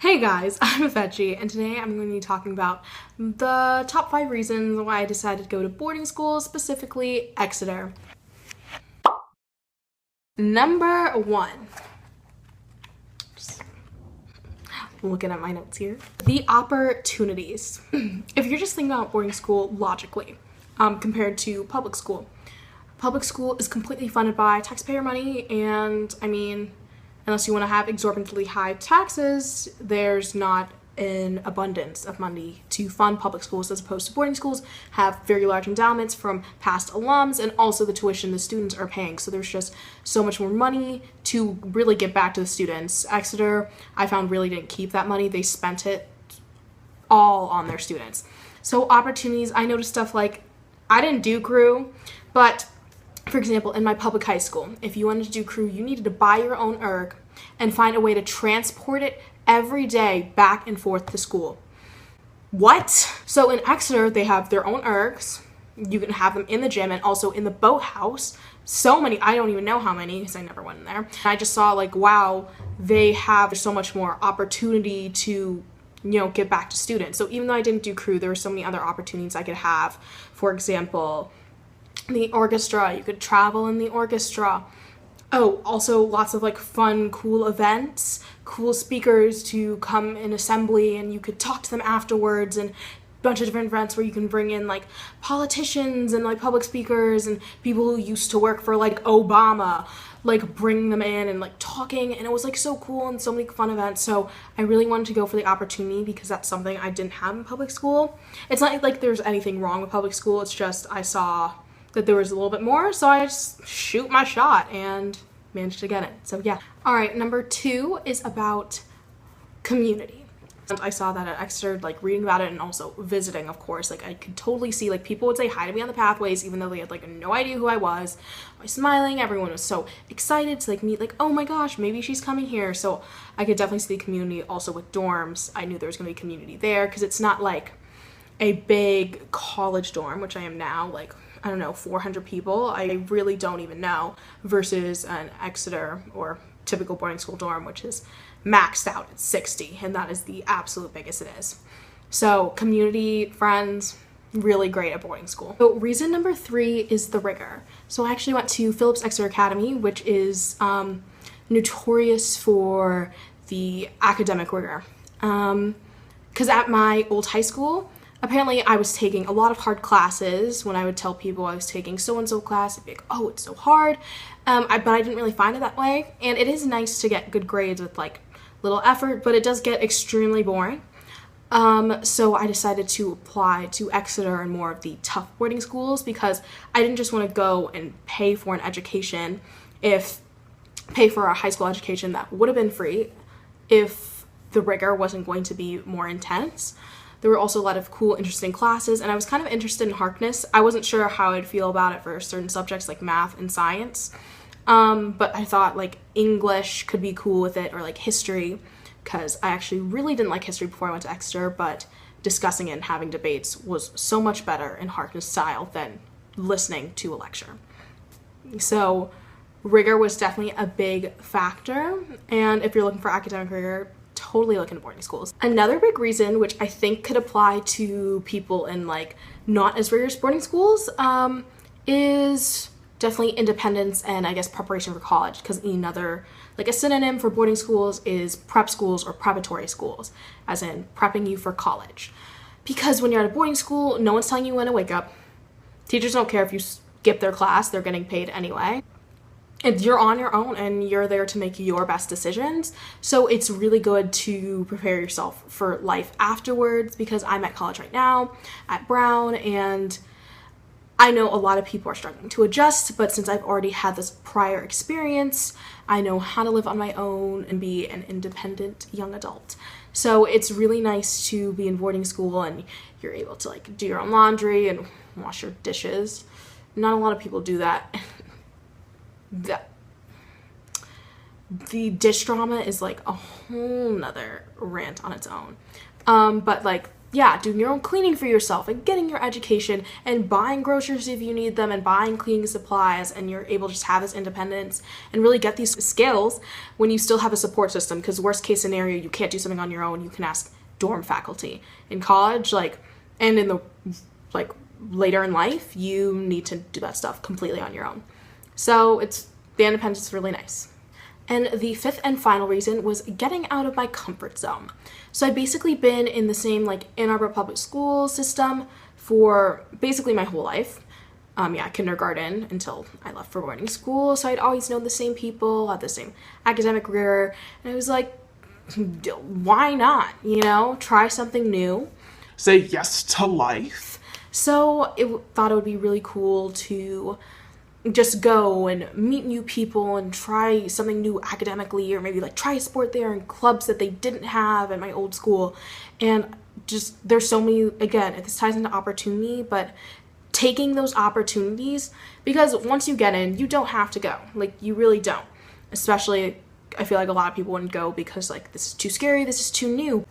Hey guys, I'm Afechi, and today I'm going to be talking about the top 5 reasons why I decided to go to boarding school, specifically Exeter. Number 1. Just looking at my notes here. The opportunities. If you're just thinking about boarding school logically, compared to public school is completely funded by taxpayer money, and unless you want to have exorbitantly high taxes, there's not an abundance of money to fund public schools, as opposed to boarding schools have very large endowments from past alums and also the tuition the students are paying. So there's just so much more money to really give back to the students. Exeter, I found, really didn't keep that money. They spent it all on their students. So opportunities, I noticed stuff like, I didn't do crew, but for example, in my public high school, if you wanted to do crew, you needed to buy your own erg and find a way to transport it every day back and forth to school. What? So in Exeter, they have their own ergs. You can have them in the gym and also in the boathouse. So many, I don't even know how many because I never went in there. I just saw like, wow, they have so much more opportunity to give back to students. So even though I didn't do crew, there were so many other opportunities I could have. For example, the orchestra, you could travel in the orchestra. Oh, also lots of like fun, cool events, cool speakers to come in assembly, and you could talk to them afterwards, and a bunch of different events where you can bring in like politicians and like public speakers and people who used to work for like Obama, like bring them in and like talking, and it was like so cool and so many fun events. So I really wanted to go for the opportunity because that's something I didn't have in public school. It's not like there's anything wrong with public school, it's just I saw that there was a little bit more, so I just shoot my shot and managed to get it. So yeah. All right, number 2 is about community. And I saw that at Exeter, like reading about it and also visiting, of course. Like I could totally see like people would say hi to me on the pathways even though they had like no idea who I was. I was smiling, everyone was so excited to like meet, like, oh my gosh, maybe she's coming here. So I could definitely see the community. Also with dorms, I knew there was gonna be community there because it's not like a big college dorm, which I am now, like, I don't know, 400 people, I really don't even know, versus an Exeter or typical boarding school dorm, which is maxed out at 60, and that is the absolute biggest it is. So community, friends, really great at boarding school. So reason number 3 is the rigor. So I actually went to Phillips Exeter Academy, which is notorious for the academic rigor. Because at my old high school, apparently I was taking a lot of hard classes. When I would tell people I was taking so-and-so class, it'd be like, oh, it's so hard. But I didn't really find it that way. And it is nice to get good grades with like little effort, but it does get extremely boring. So I decided to apply to Exeter and more of the tough boarding schools because I didn't just want to go and pay for an education, pay for a high school education that would have been free if the rigor wasn't going to be more intense. There were also a lot of cool, interesting classes, and I was kind of interested in Harkness. I wasn't sure how I'd feel about it for certain subjects like math and science, but I thought like English could be cool with it, or like history, because I actually really didn't like history before I went to Exeter, but discussing it and having debates was so much better in Harkness style than listening to a lecture. So rigor was definitely a big factor, and if you're looking for academic rigor, totally look into boarding schools. Another big reason, which I think could apply to people in like not as rigorous boarding schools, is definitely independence and I guess preparation for college, because another, like a synonym for boarding schools is prep schools or preparatory schools, as in prepping you for college. Because when you're at a boarding school, no one's telling you when to wake up. Teachers don't care if you skip their class, they're getting paid anyway. And you're on your own and you're there to make your best decisions. So it's really good to prepare yourself for life afterwards, because I'm at college right now at Brown, and I know a lot of people are struggling to adjust, but since I've already had this prior experience, I know how to live on my own and be an independent young adult. So it's really nice to be in boarding school and you're able to like do your own laundry and wash your dishes. Not a lot of people do that. The dish drama is like a whole nother rant on its own. But like yeah, doing your own cleaning for yourself and getting your education and buying groceries if you need them and buying cleaning supplies, and you're able to just have this independence and really get these skills when you still have a support system. Because worst case scenario, you can't do something on your own, you can ask dorm faculty. In college, like, and in the like later in life, you need to do that stuff completely on your own. So the independence is really nice. And the fifth and final reason was getting out of my comfort zone. So I'd basically been in the same like Ann Arbor public school system for basically my whole life. Kindergarten until I left for boarding school. So I'd always known the same people, had the same academic rigor. And I was like, why not, try something new. Say yes to life. So thought it would be really cool to just go and meet new people and try something new academically, or maybe like try a sport there in clubs that they didn't have at my old school. And just there's so many, again, this ties into opportunity, but taking those opportunities, because once you get in, you don't have to go. Like, you really don't. Especially, I feel like a lot of people wouldn't go because like, this is too scary, this is too new.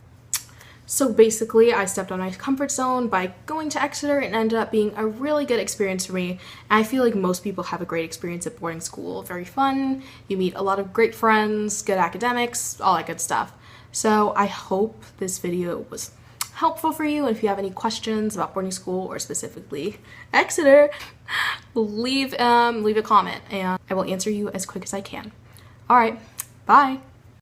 So basically, I stepped on my comfort zone by going to Exeter, and ended up being a really good experience for me. And I feel like most people have a great experience at boarding school. Very fun, you meet a lot of great friends, good academics, all that good stuff. So I hope this video was helpful for you. And if you have any questions about boarding school, or specifically Exeter, leave a comment and I will answer you as quick as I can. All right, bye.